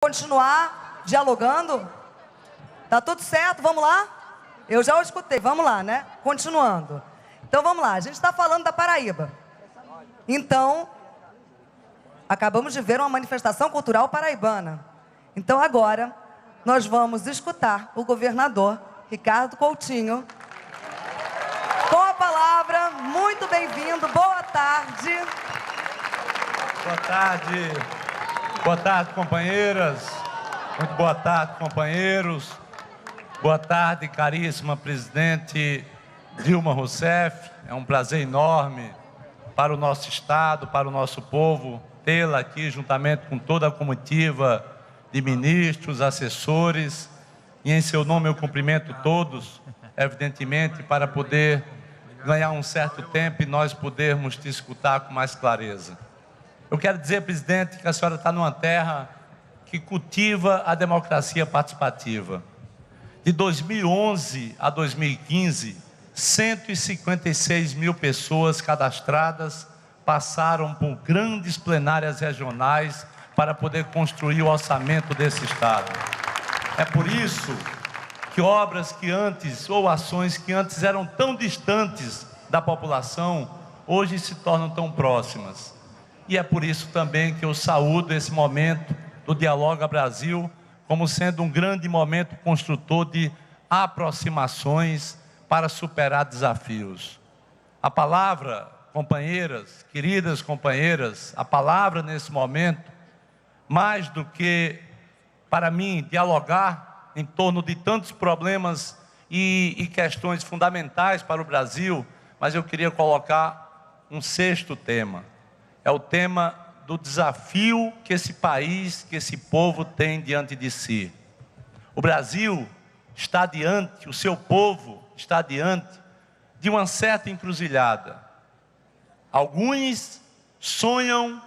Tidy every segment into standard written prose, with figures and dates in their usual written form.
Continuar dialogando? Tá tudo certo, vamos lá? Eu já o escutei, vamos lá, né? Continuando. Então vamos lá, a gente está falando da Paraíba. Então, acabamos de ver uma manifestação cultural paraibana. Então agora, nós vamos escutar o governador Ricardo Coutinho. Com a palavra, muito bem-vindo, boa tarde. Boa tarde. Boa tarde, companheiras. Muito boa tarde, companheiros. Boa tarde, caríssima presidente Dilma Rousseff. É um prazer enorme para o nosso Estado, para o nosso povo, tê-la aqui juntamente com toda a comitiva de ministros, assessores. E em seu nome eu cumprimento todos, evidentemente, para poder ganhar um certo tempo e nós podermos te escutar com mais clareza. Eu quero dizer, presidente, que a senhora está numa terra que cultiva a democracia participativa. De 2011 a 2015, 156 mil pessoas cadastradas passaram por grandes plenárias regionais para poder construir o orçamento desse Estado. É por isso que obras que antes, ou ações que antes eram tão distantes da população, hoje se tornam tão próximas. E é por isso também que eu saúdo esse momento do Dialoga Brasil como sendo um grande momento construtor de aproximações para superar desafios. A palavra, companheiras, queridas companheiras, a palavra nesse momento, mais do que para mim dialogar em torno de tantos problemas e questões fundamentais para o Brasil, mas eu queria colocar um sexto tema. É o tema do desafio que esse país, que esse povo tem diante de si. O Brasil está diante, o seu povo está diante de uma certa encruzilhada. Alguns sonham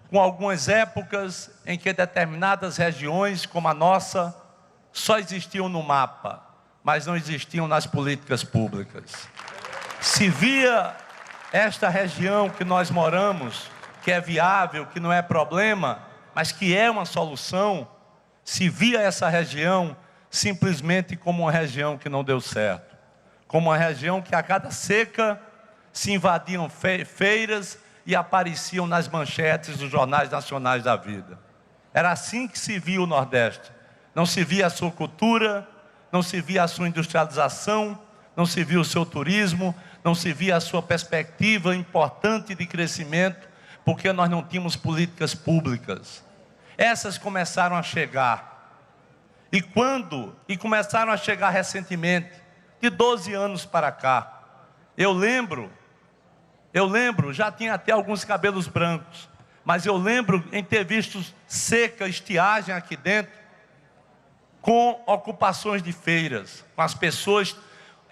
com algumas épocas em que determinadas regiões, como a nossa, só existiam no mapa, mas não existiam nas políticas públicas. Se via esta região que nós moramos, que é viável, que não é problema, mas que é uma solução, se via essa região simplesmente como uma região que não deu certo, como uma região que a cada seca se invadiam feiras e apareciam nas manchetes dos jornais nacionais da vida. Era assim que se via o Nordeste. Não se via a sua cultura, não se via a sua industrialização, não se via o seu turismo, não se via a sua perspectiva importante de crescimento, porque nós não tínhamos políticas públicas. Essas começaram a chegar. E começaram a chegar recentemente, de 12 anos para cá. Eu lembro, já tinha até alguns cabelos brancos, mas eu lembro em ter visto seca, estiagem aqui dentro, com ocupações de feiras, com as pessoas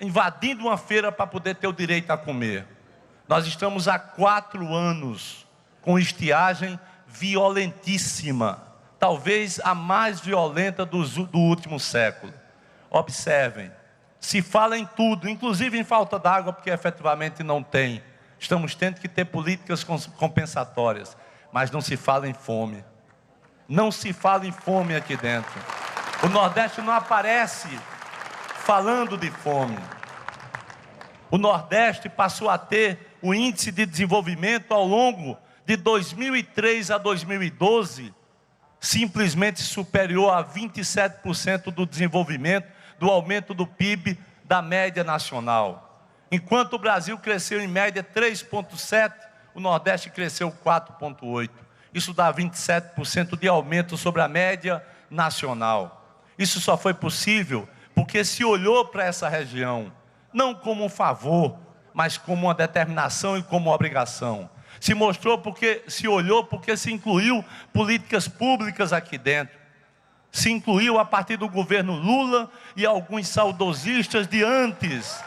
invadindo uma feira para poder ter o direito a comer. Nós estamos há 4 anos com estiagem violentíssima, talvez a mais violenta do último século. Observem, se fala em tudo, inclusive em falta d'água, porque efetivamente não tem. Estamos tendo que ter políticas compensatórias, mas não se fala em fome. Não se fala em fome aqui dentro. O Nordeste não aparece falando de fome. O Nordeste passou a ter o índice de desenvolvimento ao longo de 2003 a 2012, simplesmente superior a 27% do desenvolvimento, do aumento do PIB da média nacional. Enquanto o Brasil cresceu em média 3,7%, o Nordeste cresceu 4,8%. Isso dá 27% de aumento sobre a média nacional. Isso só foi possível porque se olhou para essa região, não como um favor, mas como uma determinação e como uma obrigação. Se mostrou porque se olhou, porque se incluiu políticas públicas aqui dentro. Se incluiu a partir do governo Lula e alguns saudosistas de antes,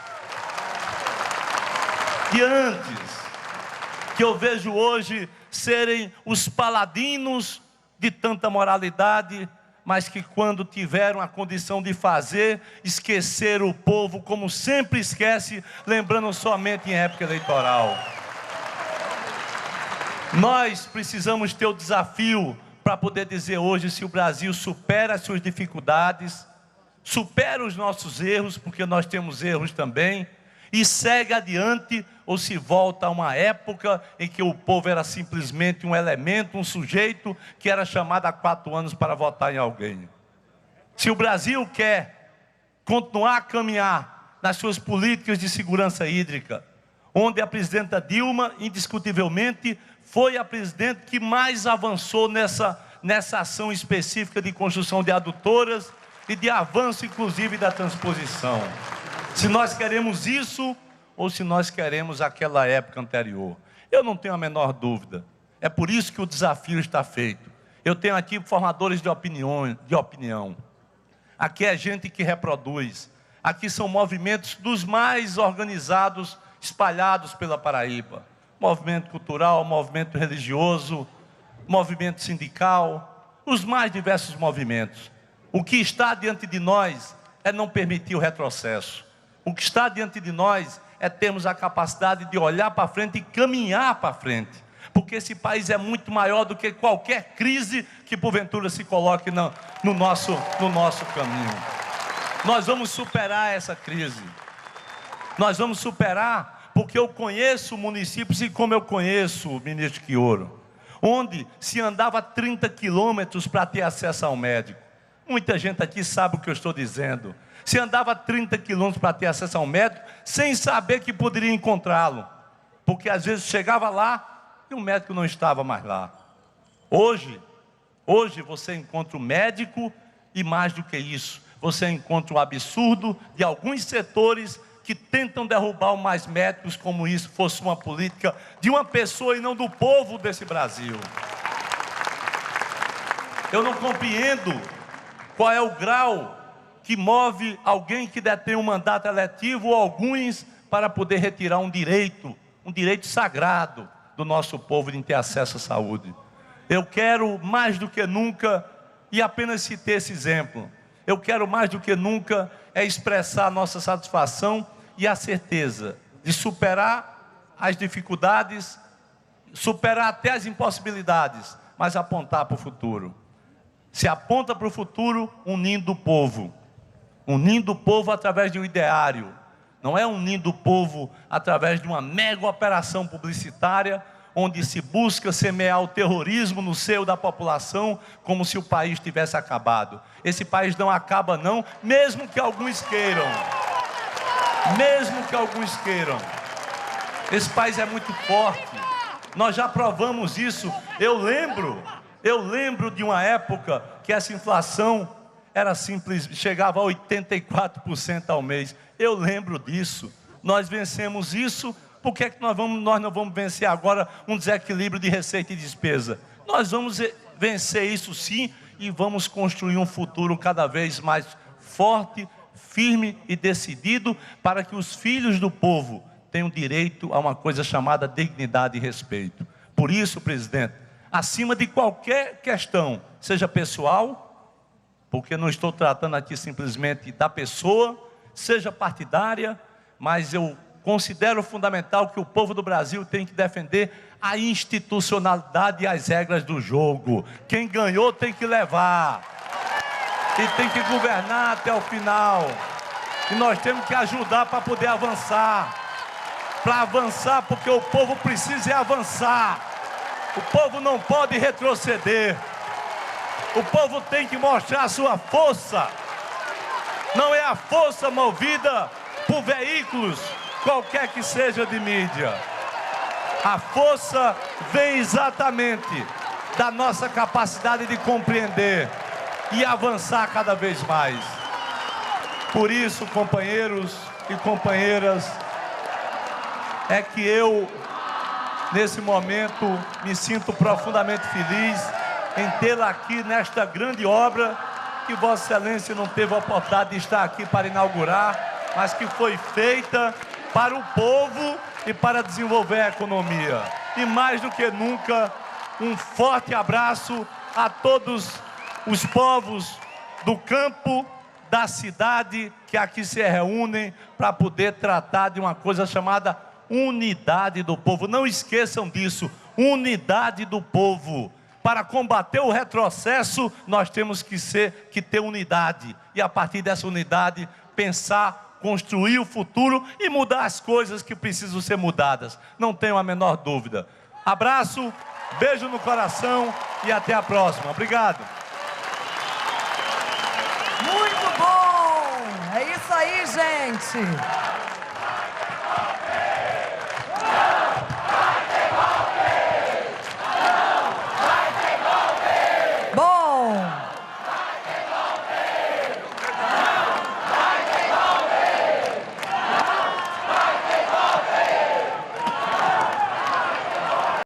que eu vejo hoje serem os paladinos de tanta moralidade, mas que quando tiveram a condição de fazer, esqueceram o povo como sempre esquece, lembrando somente em época eleitoral. Nós precisamos ter o desafio para poder dizer hoje se o Brasil supera as suas dificuldades, supera os nossos erros, porque nós temos erros também, e segue adiante, ou se volta a uma época em que o povo era simplesmente um elemento, um sujeito que era chamado há 4 anos para votar em alguém. Se o Brasil quer continuar a caminhar nas suas políticas de segurança hídrica, onde a presidenta Dilma, indiscutivelmente, foi a presidente que mais avançou nessa ação específica de construção de adutoras e de avanço, inclusive, da transposição. Se nós queremos isso, ou se nós queremos aquela época anterior. Eu não tenho a menor dúvida. É por isso que o desafio está feito. Eu tenho aqui formadores de opinião. Aqui é gente que reproduz. Aqui são movimentos dos mais organizados, espalhados pela Paraíba. Movimento cultural, movimento religioso, movimento sindical, os mais diversos movimentos. O que está diante de nós é não permitir o retrocesso. O que está diante de nós é termos a capacidade de olhar para frente e caminhar para frente. Porque esse país é muito maior do que qualquer crise que porventura se coloque no nosso caminho. Nós vamos superar essa crise. Nós vamos superar porque eu conheço municípios, e como eu conheço o ministro Quioro, onde se andava 30 quilômetros para ter acesso ao médico. Muita gente aqui sabe o que eu estou dizendo. Se andava 30 quilômetros para ter acesso ao médico, sem saber que poderia encontrá-lo. Porque às vezes chegava lá e o médico não estava mais lá. Hoje você encontra o médico e mais do que isso, você encontra o absurdo de alguns setores que tentam derrubar o mais médicos como isso fosse uma política de uma pessoa e não do povo desse Brasil. Eu não compreendo qual é o grau que move alguém que detém um mandato eletivo ou alguns para poder retirar um direito sagrado do nosso povo de ter acesso à saúde. Eu quero mais do que nunca, e apenas citei esse exemplo, eu quero mais do que nunca expressar a nossa satisfação e a certeza de superar as dificuldades, superar até as impossibilidades, mas apontar para o futuro. Se aponta para o futuro unindo o povo através de um ideário, não é unindo o povo através de uma mega operação publicitária, onde se busca semear o terrorismo no seio da população, como se o país tivesse acabado. Esse país não acaba não, mesmo que alguns queiram. Mesmo que alguns queiram. Esse país é muito forte. Nós já provamos isso. Eu lembro de uma época que essa inflação era simples, chegava a 84% ao mês. Eu lembro disso. Nós vencemos isso. Por que nós não vamos vencer agora um desequilíbrio de receita e despesa? Nós vamos vencer isso sim, e vamos construir um futuro cada vez mais forte, firme e decidido, para que os filhos do povo tenham direito a uma coisa chamada dignidade e respeito. Por isso, presidente, acima de qualquer questão, seja pessoal, porque não estou tratando aqui simplesmente da pessoa, seja partidária, mas eu considero fundamental que o povo do Brasil tem que defender a institucionalidade e as regras do jogo. Quem ganhou tem que levar. E tem que governar até o final. E nós temos que ajudar para poder avançar. Para avançar, porque o povo precisa avançar. O povo não pode retroceder. O povo tem que mostrar a sua força. Não é a força movida por veículos, qualquer que seja de mídia. A força vem exatamente da nossa capacidade de compreender e avançar cada vez mais. Por isso, companheiros e companheiras, é que eu, nesse momento, me sinto profundamente feliz em tê-la aqui nesta grande obra que Vossa Excelência não teve a oportunidade de estar aqui para inaugurar, mas que foi feita para o povo e para desenvolver a economia. E mais do que nunca, um forte abraço a todos os povos do campo, da cidade, que aqui se reúnem para poder tratar de uma coisa chamada unidade do povo. Não esqueçam disso, unidade do povo. Para combater o retrocesso, nós temos que ter unidade. E a partir dessa unidade, pensar, construir o futuro e mudar as coisas que precisam ser mudadas. Não tenho a menor dúvida. Abraço, beijo no coração e até a próxima. Obrigado. Muito bom! É isso aí, gente!